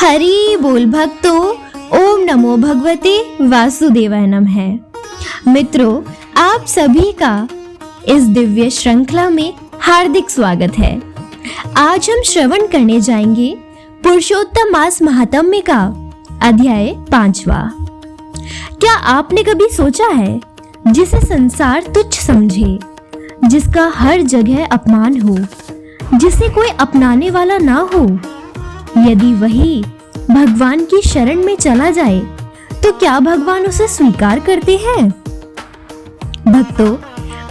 हरि बोल भक्तों, ओम नमो भगवते वासुदेवाय नमः। मित्रों, आप सभी का इस दिव्य श्रृंखला में हार्दिक स्वागत है। आज हम श्रवण करने जाएंगे पुरुषोत्तम मास महात्म्य का अध्याय 5वां। क्या आपने कभी सोचा है, जिसे संसार तुच्छ समझे, जिसका हर जगह अपमान हो, जिसे कोई अपनाने वाला ना हो, यदि वही भगवान की शरण में चला जाए तो क्या भगवान उसे स्वीकार करते हैं? भक्तों,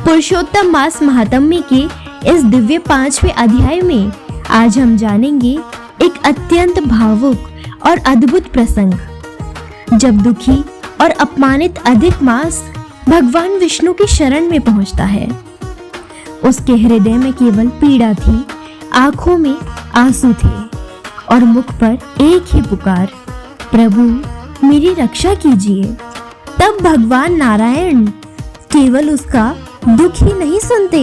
पुरुषोत्तम मास महात्म्य के इस दिव्य 5वें अध्याय में आज हम जानेंगे एक अत्यंत भावुक और अद्भुत प्रसंग। जब दुखी और अपमानित अधिक मास भगवान विष्णु की शरण में पहुंचता है। उसके हृदय में केवल पीड़ा थी, आंखों में आंसू थे और मुख पर एक ही पुकार, प्रभु मेरी रक्षा कीजिए। तब भगवान नारायण केवल उसका दुख ही नहीं सुनते,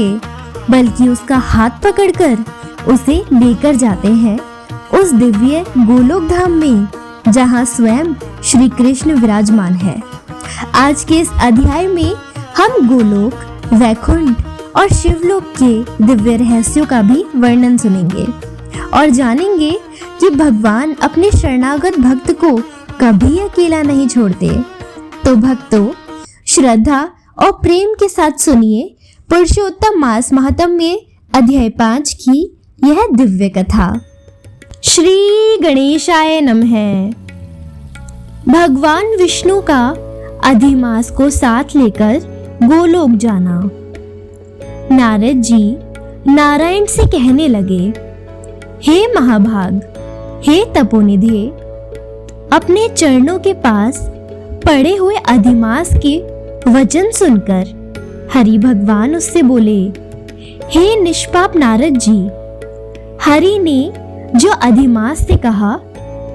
बल्कि उसका हाथ पकड़कर उसे लेकर जाते हैं उस दिव्य गोलोक धाम में, जहां स्वयं श्री कृष्ण विराजमान है। आज के इस अध्याय में हम गोलोक, वैकुंठ और शिवलोक के दिव्य रहस्यों का भी वर्णन सुनेंगे और जानेंगे कि भगवान अपने शरणागत भक्त को कभी अकेला नहीं छोड़ते। तो भक्तों, श्रद्धा और प्रेम के साथ सुनिए पुरुषोत्तम मास महात्म्य अध्याय 5 की यह दिव्य कथा। श्री गणेशाय नमः। भगवान विष्णु का अधिमास को साथ लेकर गोलोक जाना। नारद जी नारायण से कहने लगे, हे महाभाग, हे तपोनिधे, अपने चरणों के पास पड़े हुए अधिमास के वचन सुनकर हरि भगवान उससे बोले, हे निष्पाप नारद जी, हरि ने जो अधिमास से कहा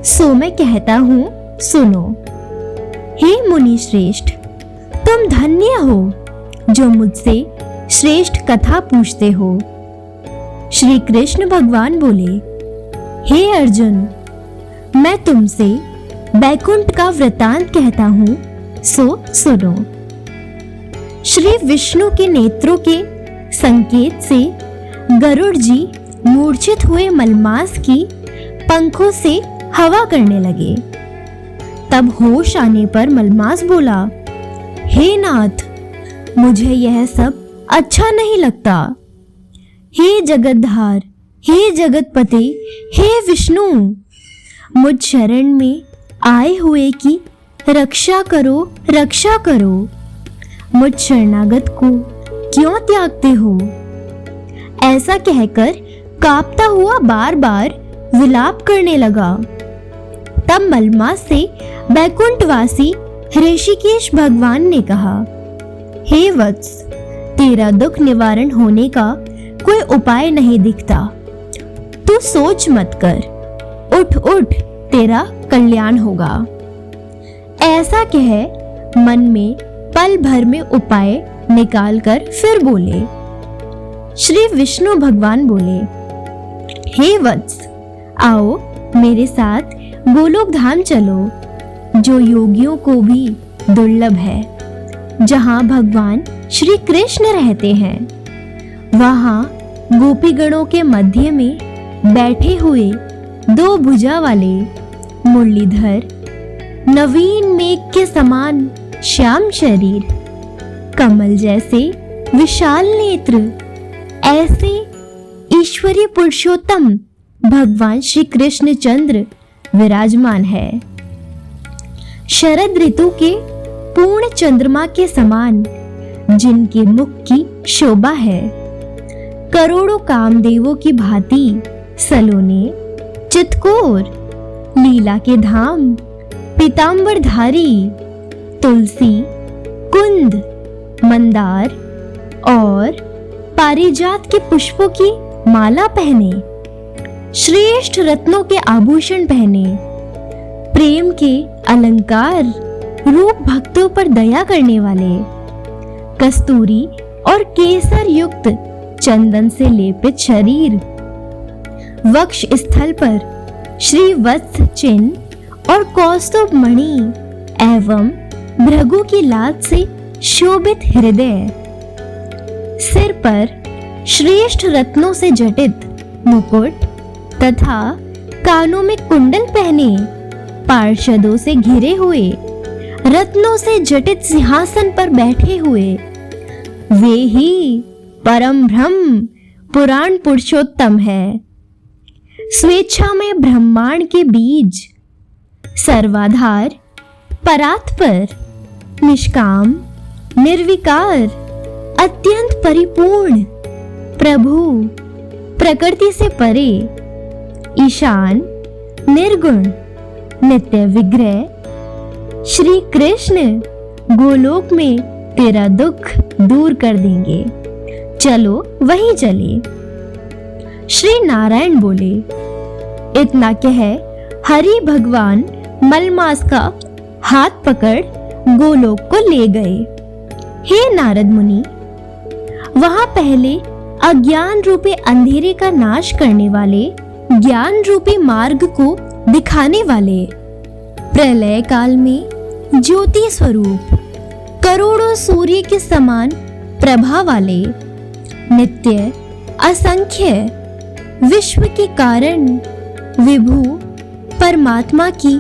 सो मैं कहता हूँ, सुनो। हे मुनि श्रेष्ठ, तुम धन्य हो जो मुझसे श्रेष्ठ कथा पूछते हो। श्री कृष्ण भगवान बोले, हे अर्जुन, मैं तुमसे बैकुंठ का वृतांत कहता हूँ, सो सुनो। श्री विष्णु के नेत्रों के संकेत से गरुड़ जी मूर्छित हुए मलमास की पंखों से हवा करने लगे। तब होश आने पर मलमास बोला, हे नाथ, मुझे यह सब अच्छा नहीं लगता। हे जगतधार, हे जगतपते, हे विष्णु, मुझ शरण में आए हुए की रक्षा करो, रक्षा करो। मुझ शरणागत को क्यों त्यागते हो? ऐसा कहकर कांपता हुआ बार बार विलाप करने लगा। तब मलमास से बैकुंठवासी ऋषिकेश भगवान ने कहा, हे वत्स, तेरा दुख निवारण होने का कोई उपाय नहीं दिखता। तू सोच मत कर, उठ उठ, तेरा कल्याण होगा। ऐसा कह मन में पल भर में उपाय निकालकर फिर बोले। श्री विष्णु भगवान बोले, हे वत्स, आओ मेरे साथ गोलोक धाम चलो, जो योगियों को भी दुर्लभ है, जहां भगवान श्री कृष्ण रहते हैं। वहां गोपीगणों के मध्य में बैठे हुए दो भुजा वाले मुरलीधर, नवीन मेघ के समान श्याम शरीर, कमल जैसे विशाल नेत्र, ऐसे ईश्वरीय पुरुषोत्तम भगवान श्री कृष्ण चंद्र विराजमान है। शरद ऋतु के पूर्ण चंद्रमा के समान जिनके मुख की शोभा है, करोड़ों कामदेवों की भांति सलोने, चितकोर, लीला के धाम, पीतांबरधारी, तुलसी, कुंद, मंदार और पारिजात के पुष्पों की माला पहने, श्रेष्ठ रत्नों के आभूषण पहने, प्रेम के अलंकार रूप भक्तों पर दया करने वाले, कस्तूरी और केसर युक्त चंदन से लेपित शरीर, वक्ष स्थल पर श्री वत्स चिन्ह और कौस्तुभ मणि एवं भृगु की लाज से शोभित हृदय, सिर पर श्रेष्ठ रत्नों से जटित मुकुट तथा कानों में कुंडल पहने पार्षदों से घिरे हुए रत्नों से जटित सिंहासन पर बैठे हुए वे ही परम ब्रह्म पुराण पुरुषोत्तम है। स्वेच्छा में ब्रह्मांड के बीज, सर्वाधार, परात्पर, निष्काम, निर्विकार, अत्यंत परिपूर्ण, प्रभु, प्रकृति से परे, ईशान, निर्गुण, नित्य विग्रह, श्री कृष्ण गोलोक में तेरा दुख दूर कर देंगे, चलो वहीं चले। श्री नारायण बोले। इतना कह हरि भगवान मलमास का हाथ पकड़ गोलोक को ले गए। हे नारद मुनि, वहां पहले अज्ञान रूपी अंधेरे का नाश करने वाले ज्ञान रूपी मार्ग को दिखाने वाले, प्रलय काल में ज्योति स्वरूप करोड़ों सूर्य के समान प्रभा वाले, नित्य असंख्य विश्व के कारण विभु परमात्मा की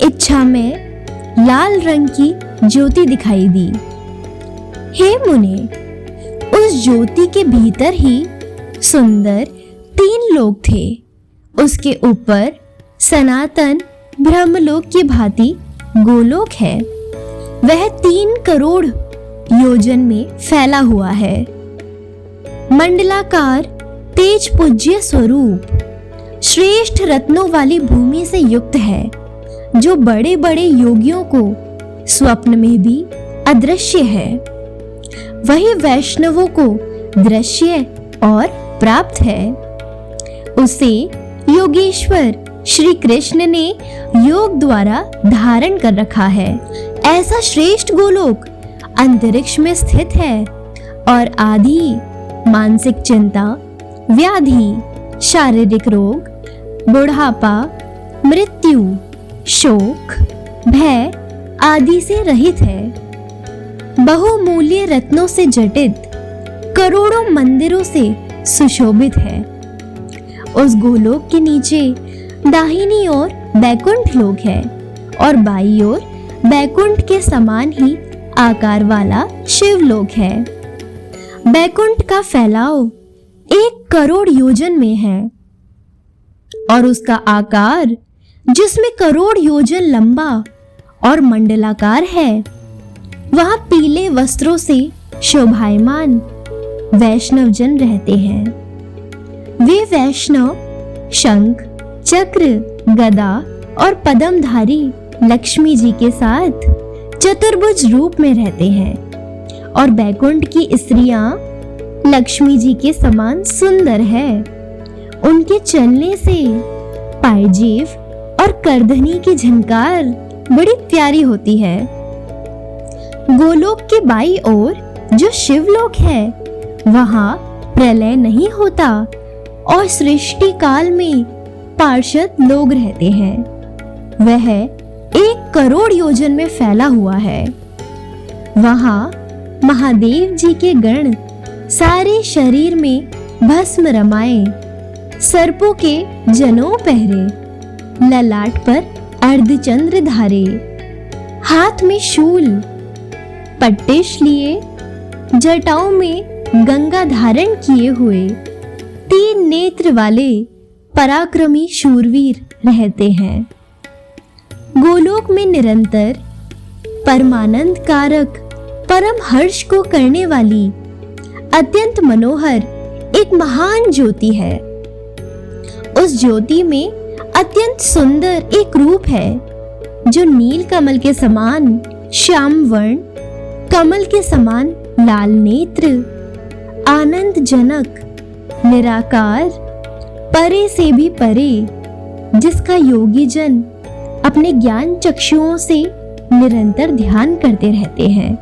इच्छा में लाल रंग की ज्योति दिखाई दी। हे मुने, उस ज्योति के भीतर ही सुंदर 3 लोक थे। उसके ऊपर सनातन ब्रह्मलोक की भांति गोलोक है। वह 3 करोड़ योजन में फैला हुआ है। मंडलाकार तेज पूज्य स्वरूप श्रेष्ठ रत्नों वाली भूमि से युक्त है, जो बड़े बड़े योगियों को स्वप्न में भी अदृश्य है। वही वैष्णवों को दृश्य और प्राप्त है। उसे योगेश्वर श्री कृष्ण ने योग द्वारा धारण कर रखा है। ऐसा श्रेष्ठ गोलोक अंतरिक्ष में स्थित है और आदि मानसिक चिंता, व्याधि, शारीरिक रोग, बुढ़ापा, मृत्यु, शोक, भय आदि से रहित है। बहुमूल्य रत्नों से जटित करोड़ों मंदिरों से सुशोभित है। उस गोलोक के नीचे दाहिनी ओर बैकुंठ लोक है और बाईं ओर बैकुंठ के समान ही आकार वाला शिवलोक है। बैकुंठ का फैलाव 1 करोड़ योजन में है और उसका आकार, जिसमें करोड़ योजन लंबा और मंडलाकार है, वहां पीले वस्त्रों से शोभायमान वैष्णव जन रहते हैं। वे वैष्णव शंख, चक्र, गदा और पद्मधारी लक्ष्मी जी के साथ चतुर्भुज रूप में रहते हैं और बैकुंठ की स्त्रियां लक्ष्मी जी के समान सुंदर है। उनके चलने से पायजेब और करधनी की झनकार बड़ी प्यारी होती है। गोलोक के बाईं ओर जो शिवलोक है, वहां प्रलय नहीं होता और सृष्टि काल में पार्षद लोग रहते हैं। वह 1 करोड़ योजन में फैला हुआ है। वहां महादेव जी के गण सारे शरीर में भस्म रमाए, सर्पों के जनों पहरे, ललाट पर अर्धचंद्र धारे, हाथ में शूल, पट्टिश लिए, जटाओं में गंगा धारण किए हुए 3 नेत्र वाले पराक्रमी शूरवीर रहते हैं। गोलोक में निरंतर परमानंद कारक परम हर्ष को करने वाली अत्यंत मनोहर एक महान ज्योति है। उस ज्योति में अत्यंत सुंदर एक रूप है, जो नील कमल के समान श्याम वर्ण, कमल के समान लाल नेत्र, आनंद जनक, निराकार, परे से भी परे, जिसका योगी जन अपने ज्ञान चक्षुओं से निरंतर ध्यान करते रहते हैं।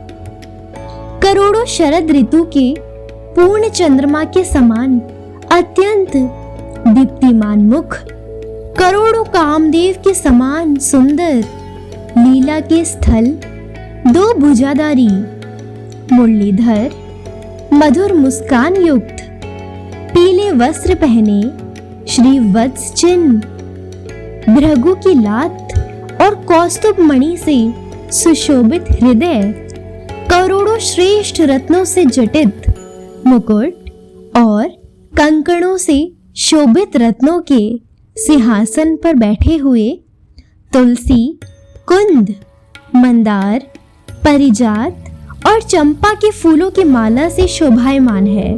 करोड़ों शरद ऋतु के पूर्ण चंद्रमा के समान अत्यंत दीप्तिमान मुख, करोड़ों कामदेव के समान सुंदर लीला के स्थल, दो भुजाधारी मुरलीधर, मधुर मुस्कान युक्त, पीले वस्त्र पहने, श्री वत्स चिन्ह, भृगु की लात और कौस्तुभ मणि से सुशोभित हृदय, करोड़ों श्रेष्ठ रत्नों से जटित मुकुट और कंकणों से शोभित रत्नों के सिंहासन पर बैठे हुए, तुलसी, कुंद, मंदार, परिजात और चंपा के फूलों की माला से शोभायमान है।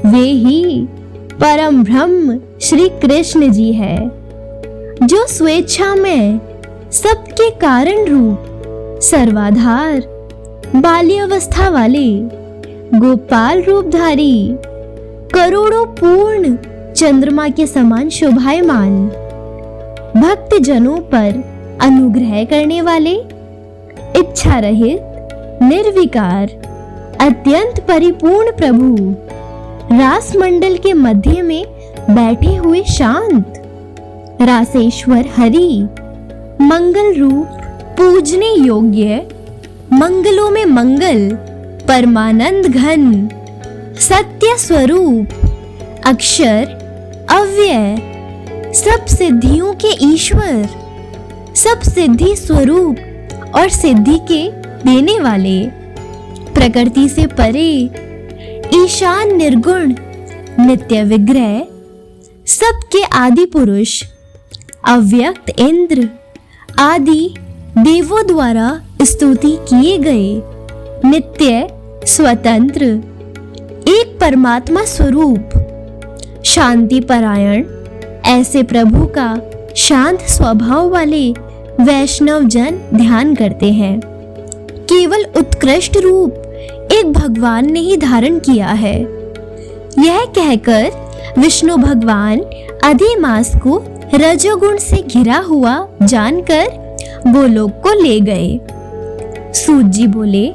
वे ही परम ब्रह्म श्री कृष्ण जी है, जो स्वेच्छा में सबके कारण रूप, सर्वाधार, बाल्यावस्था वाले, गोपाल रूपधारी, करोड़ों पूर्ण चंद्रमा के समान शोभायमान, भक्त जनों पर अनुग्रह करने वाले, इच्छा रहित, निर्विकार, अत्यंत परिपूर्ण प्रभु, रास मंडल के मध्य में बैठे हुए शांत रासेश्वर हरि, मंगल रूप, पूजने योग्य, मंगलों में मंगल, परमानंद घन, सत्य स्वरूप, अक्षर, अव्यय, सब सिद्धियों के ईश्वर, सब सिद्धि स्वरूप और सिद्धि के देने वाले, प्रकृति से परे, ईशान निर्गुण, नित्य विग्रह, सबके आदि पुरुष, अव्यक्त इंद्र आदि देवों द्वारा स्तुति किए गए, नित्य स्वतंत्र, एक परमात्मा स्वरूप, शांति परायण, ऐसे प्रभु का शांत स्वभाव वाले वैष्णव जन ध्यान करते हैं। केवल उत्कृष्ट रूप एक भगवान ने ही धारण किया है। यह कहकर विष्णु भगवान अधिमास को रजोगुण से घिरा हुआ जानकर गोलोक को ले गए। सूत जी बोले,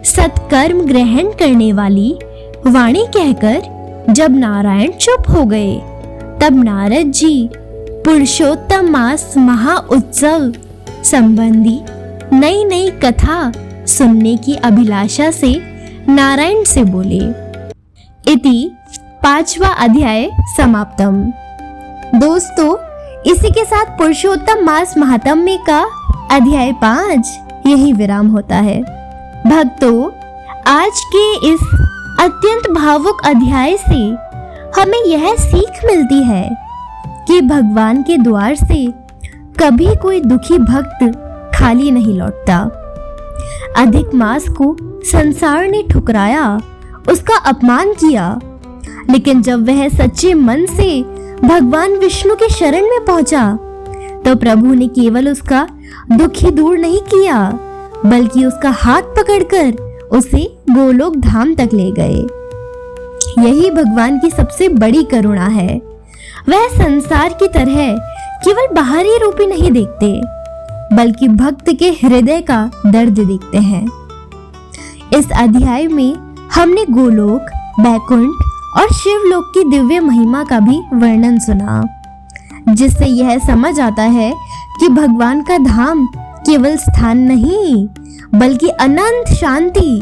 सत्कर्म ग्रहण करने वाली वाणी कहकर जब नारायण चुप हो गए, तब नारद जी पुरुषोत्तम मास महा उत्सव संबंधी नई नई कथा सुनने की अभिलाषा से नारायण से बोले। इति 5वां अध्याय समाप्तम। दोस्तों, इसी के साथ पुरुषोत्तम मास महात्म्य का अध्याय 5 यही विराम होता है। भक्तों, आज के इस अत्यंत भावुक अध्याय से हमें यह सीख मिलती है कि भगवान के द्वार से कभी कोई दुखी भक्त खाली नहीं लौटता। अधिक मास को संसार ने ठुकराया, उसका अपमान किया, लेकिन जब वह सच्चे मन से भगवान विष्णु के शरण में पहुंचा, तो प्रभु ने केवल उसका दुख ही दूर नहीं किया, बल्कि उसका हाथ पकड़कर उसे गोलोक धाम तक ले गए। यही भगवान की सबसे बड़ी करुणा है। वह संसार की तरह केवल बाहरी रूप ही नहीं देखते, बल्कि भक्त के हृदय का दर्द देखते हैं। इस अध्याय में हमने गोलोक, बैकुंठ और शिवलोक की दिव्य महिमा का भी वर्णन सुना, जिससे यह समझ आता है कि भगवान का धाम केवल स्थान नहीं, बल्कि अनंत शांति,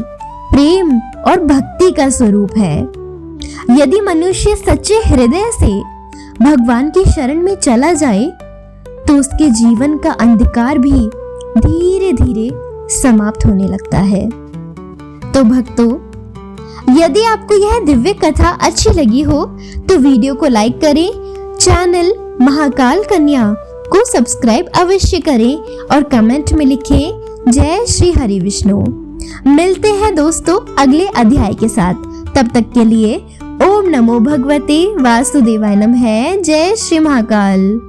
प्रेम और भक्ति का स्वरूप है। यदि मनुष्य सच्चे हृदय से भगवान की शरण में चला जाए, तो उसके जीवन का अंधकार भी धीरे धीरे समाप्त होने लगता है। तो भक्तों, यदि आपको यह दिव्य कथा अच्छी लगी हो तो वीडियो को लाइक करें, चैनल महाकाल कन्या को सब्सक्राइब अवश्य करें और कमेंट में लिखें जय श्री हरि विष्णु। मिलते हैं दोस्तों अगले अध्याय के साथ। तब तक के लिए ओम नमो भगवते वासुदेवाय नमः। जय श्री महाकाल।